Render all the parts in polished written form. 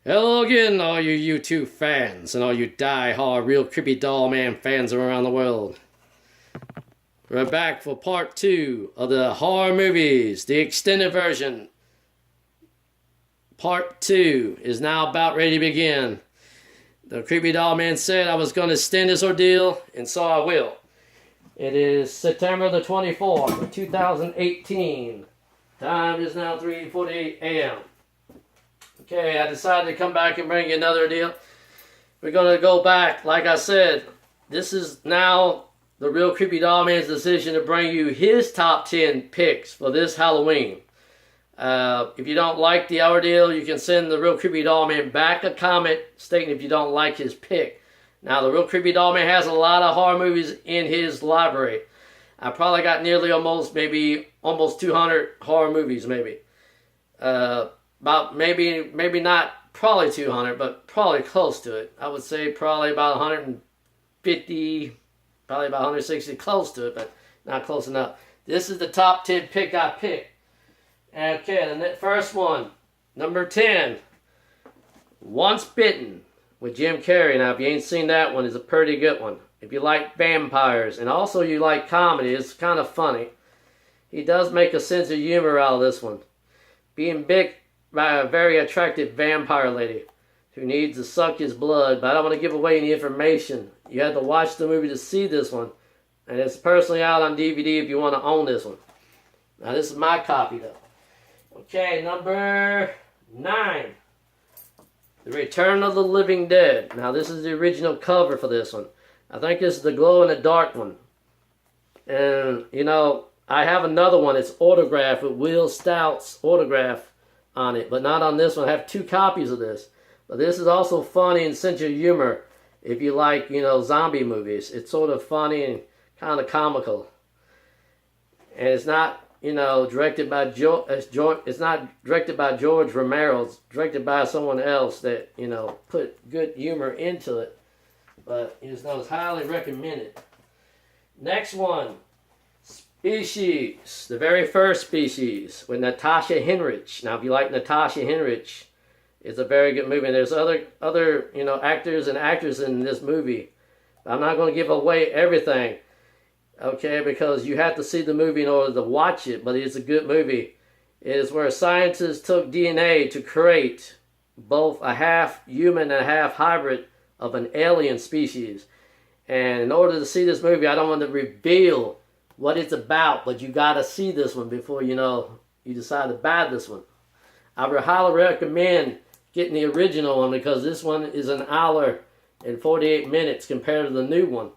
Hello again, all you YouTube fans and all you die-hard Real Creepy Doll Man fans around the world. We're back for part 2 of the horror movies, the extended version. Part 2 is now about ready to begin. The Creepy Doll Man said I was going to extend this ordeal, and so I will. It is September the 24th of 2018. Time is now 3:48 a.m. Okay, I decided to come back and bring you another deal. We're going to go back. Like I said, this is now the Real Creepy Doll Man's decision to bring you his top 10 picks for this Halloween. If you don't like the ordeal, you can send the Real Creepy Doll Man back a comment stating if you don't like his pick. Now, the Real Creepy Doll Man has a lot of horror movies in his library. I probably got nearly almost 200 horror movies, maybe. About maybe not probably 200, but probably close to it. I would say probably about 150, probably about 160, close to it, but not close enough. This is the top 10 pick I picked. Okay, the first one, number 10, Once Bitten with Jim Carrey. Now, if you ain't seen that one, it's a pretty good one. If you like vampires and also you like comedy, it's kind of funny. He does make a sense of humor out of this one. Being big by a very attractive vampire lady who needs to suck his blood, but I don't want to give away any information. You have to watch the movie to see this one, and it's personally out on DVD if you want to own this one. Now, this is my copy, though. Okay, number 9, The Return of the Living Dead. Now, this is the original cover for this one. I think this is the glow-in-the-dark one. And, you know, I have another one. It's autographed with Will Stout's autograph on it, but not on this one. I have 2 copies of this. But this is also funny and sense of humor if you like, you know, zombie movies. It's sort of funny and kind of comical. And it's not, you know, directed by it's not directed by George Romero. It's directed by someone else that, you know, put good humor into it. But it's highly recommended. Next one, Species, the very first Species with Natasha Henrich. Now, if you like Natasha Henrich, it's a very good movie. And there's other you know, actors and actresses in this movie. I'm not going to give away everything, okay, because you have to see the movie in order to watch it. But it's a good movie. It is where scientists took DNA to create both a half human and a half hybrid of an alien species. And in order to see this movie, I don't want to reveal what it's about, but you gotta see this one before, you know, you decide to buy this one. I would highly recommend getting the original one because this one is an hour and 48 minutes compared to the new one.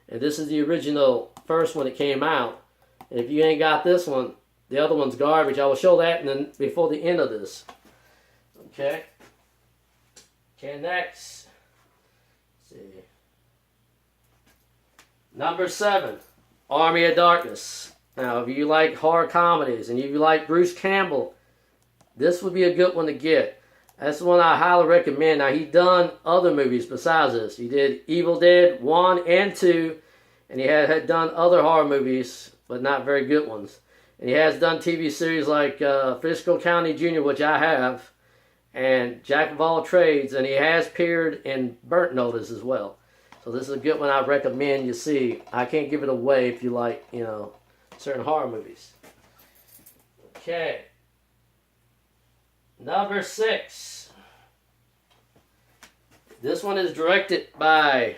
And this is the original first one that came out. And if you ain't got this one, the other one's garbage. I will show that before the end of this. Okay. Okay, next. Let's see. Number 7. Army of Darkness. Now, if you like horror comedies and if you like Bruce Campbell, this would be a good one to get. That's the one I highly recommend. Now, he's done other movies besides this. He did Evil Dead 1 and 2, and he had done other horror movies, but not very good ones. And he has done TV series like Frisco County Jr., which I have, and Jack of All Trades, and he has appeared in Burnt Notice as well. So this is a good one I recommend you see. I can't give it away if you like, you know, certain horror movies. Okay. Number 6. This one is directed by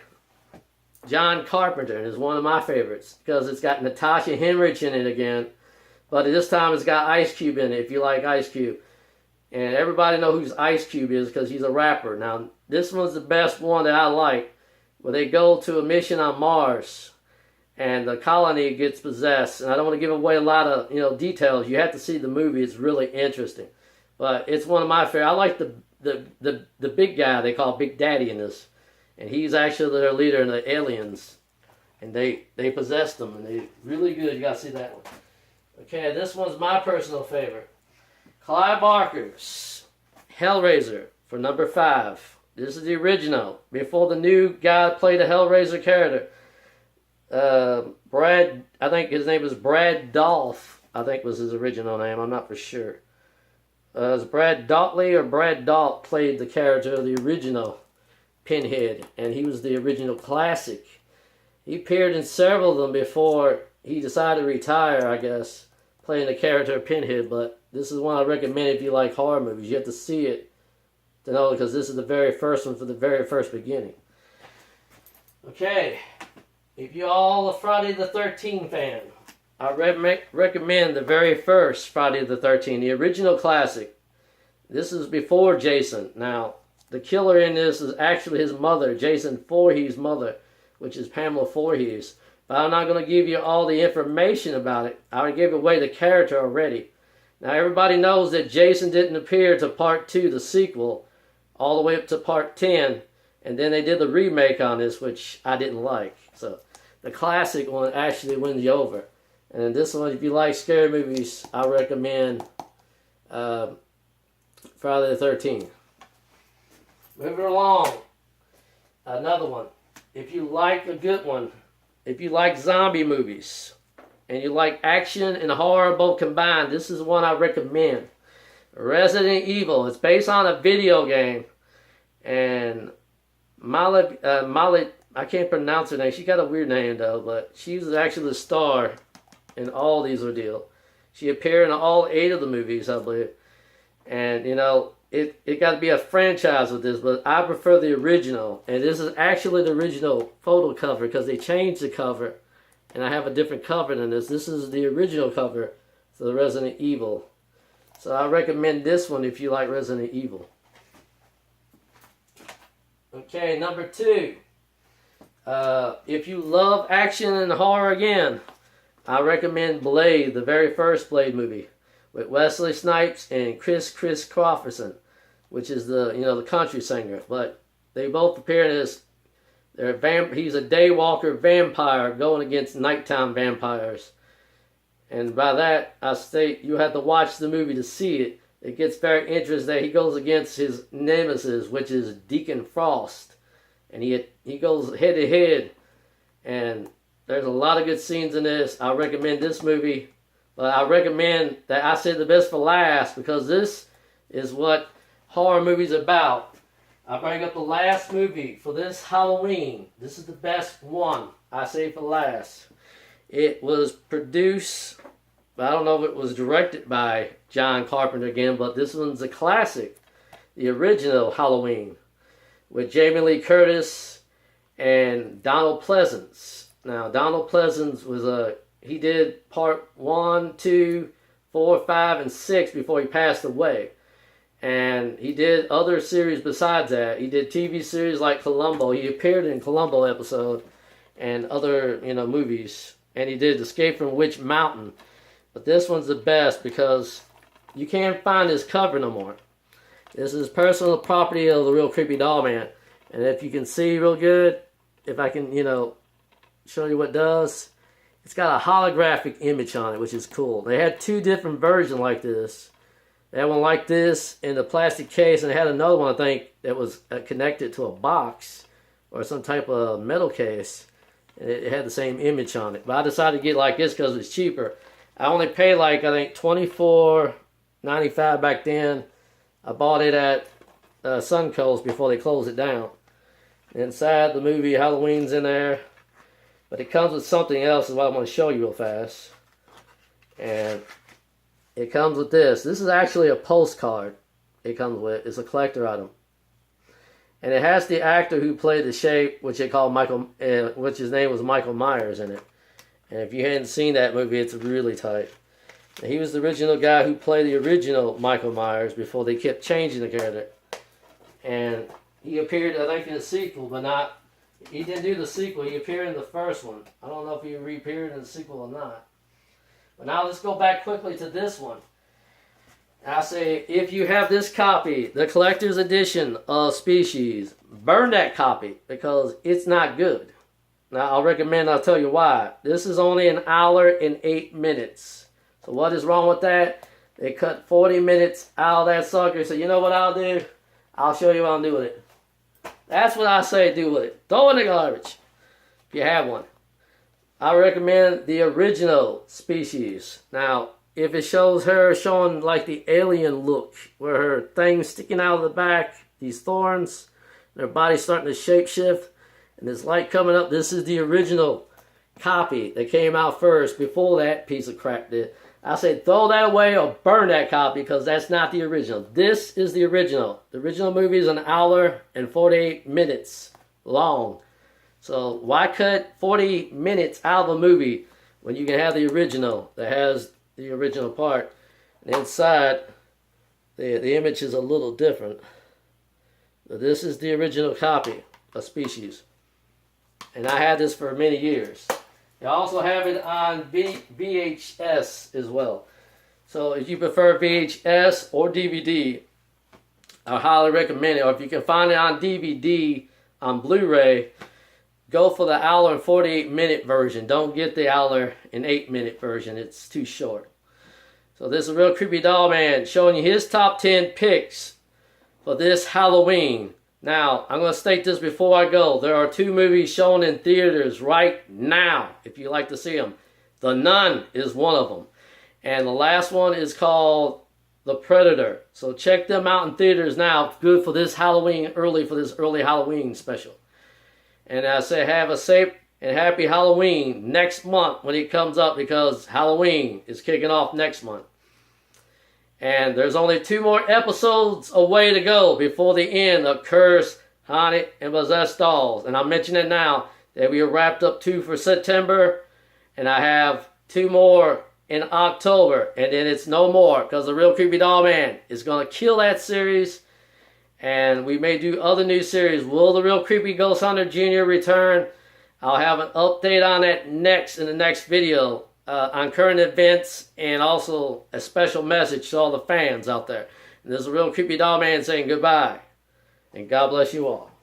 John Carpenter and is one of my favorites because it's got Natasha Henrich in it again. But this time it's got Ice Cube in it if you like Ice Cube. And everybody knows who Ice Cube is because he's a rapper. Now, this one's the best one that I like. Where they go to a mission on Mars, and the colony gets possessed. And I don't want to give away a lot of, you know, details. You have to see the movie; it's really interesting. But it's one of my favorite. I like the big guy they call Big Daddy in this, and he's actually their leader in the aliens, and they possessed them, and they're really good. You gotta see that one. Okay, this one's my personal favorite. Clive Barker's Hellraiser for number 5. This is the original. Before the new guy played a Hellraiser character. I think his name was Brad Dolph. I think was his original name. I'm not for sure. As Brad Dautley or Brad Dault played the character of the original Pinhead, and he was the original classic. He appeared in several of them before he decided to retire, I guess, playing the character of Pinhead, but this is one I recommend if you like horror movies. You have to see it to know, because this is the very first one for the very first beginning. Okay, if you're all a Friday the 13th fan, I recommend the very first Friday the 13th, the original classic. This is before Jason. Now, the killer in this is actually his mother, Jason Voorhees' mother, which is Pamela Voorhees. But I'm not going to give you all the information about it. I already gave away the character already. Now, everybody knows that Jason didn't appear to part 2, the sequel, all the way up to part 10. And then they did the remake on this, which I didn't like. So, the classic one actually wins you over. And then this one, if you like scary movies, I recommend Friday the 13th. Moving along. Another one. If you like a good one, if you like zombie movies, and you like action and horror both combined, this is one I recommend. Resident Evil. It's based on a video game. And Molly, I can't pronounce her name. She got a weird name though, but she's actually the star in all these ordeal. She appeared in all 8 of the movies, I believe. And, you know, it got to be a franchise with this, but I prefer the original. And this is actually the original photo cover, because they changed the cover. And I have a different cover than this. This is the original cover for the Resident Evil. So I recommend this one if you like Resident Evil. Okay, number 2. If you love action and horror again, I recommend Blade, the very first Blade movie, with Wesley Snipes and Chris Crawfordson, which is the country singer. But they both appear as he's a daywalker vampire going against nighttime vampires. And by that, I state you have to watch the movie to see it. It gets very interesting that he goes against his nemesis, which is Deacon Frost. And he goes head to head. And there's a lot of good scenes in this. I recommend this movie. But I recommend that I save the best for last, because this is what horror movies are about. I bring up the last movie for this Halloween. This is the best one I save for last. It was produced, I don't know if it was directed by John Carpenter again, but this one's a classic. The original Halloween, with Jamie Lee Curtis and Donald Pleasence. Now, Donald Pleasence was he did part 1, 2, 4, 5, and 6 before he passed away. And he did other series besides that. He did TV series like Columbo. He appeared in Columbo episode and other, movies. And he did Escape from Witch Mountain. But this one's the best because you can't find this cover no more. This is personal property of the Real Creepy Doll Man. And if you can see real good, if I can, show you what it does. It's got a holographic image on it, which is cool. They had 2 different versions like this. They had one like this in the plastic case, and they had another one, I think, that was connected to a box or some type of metal case. And it had the same image on it. But I decided to get like this because it's cheaper. I only paid I think $24.95 back then. I bought it at Suncoast before they closed it down. Inside the movie, Halloween's in there. But it comes with something else, is what I want to show you real fast. And it comes with this. This is actually a postcard it comes with. It's a collector item. And it has the actor who played the Shape, which they call which his name was Michael Myers in it. And if you hadn't seen that movie, it's really tight. And he was the original guy who played the original Michael Myers before they kept changing the character. And he appeared, I think, in the sequel, but not... He didn't do the sequel. He appeared in the first one. I don't know if he reappeared in the sequel or not. But now let's go back quickly to this one. I say, if you have this copy, the collector's edition of Species, burn that copy because it's not good. Now, I'll tell you why. This is only 1 hour and 8 minutes. So what is wrong with that? They cut 40 minutes out of that sucker. So you know what I'll do? I'll show you what I'll do with it. That's what I say do with it. Throw it in the garbage if you have one. I recommend the original Species. Now, if it shows her showing like the alien look, where her thing's sticking out of the back, these thorns, and her body's starting to shapeshift, and this light coming up. This is the original copy that came out first before that piece of crap did. I say throw that away or burn that copy, because that's not the original. This is the original. The original movie is an hour and 48 minutes long. So why cut 40 minutes out of a movie when you can have the original that has the original part? And inside, the image is a little different. But this is the original copy of Species. And I had this for many years. I also have it on VHS as well. So if you prefer VHS or DVD, I highly recommend it. Or if you can find it on DVD, on Blu-ray, go for the hour and 48 minute version. Don't get the hour and 8 minute version. It's too short. So this is a Real Creepy Doll Man showing you his top 10 picks for this Halloween. Now, I'm going to state this before I go. There are 2 movies shown in theaters right now, if you like to see them. The Nun is one of them. And the last one is called The Predator. So check them out in theaters now. Good for this Halloween, for this early Halloween special. And I say have a safe and happy Halloween next month when it comes up, because Halloween is kicking off next month. And there's only 2 more episodes away to go before the end of Cursed, Haunted, and Possessed Dolls. And I'm mentioning now that we have wrapped up 2 for September, and I have 2 more in October, and then it's no more, because the Real Creepy Doll Man is going to kill that series. And we may do other new series. Will the Real Creepy Ghost Hunter Jr. return? I'll have an update on that next in the next video. On current events, and also a special message to all the fans out there. And this is a Real Creepy Doll Man saying goodbye, and God bless you all.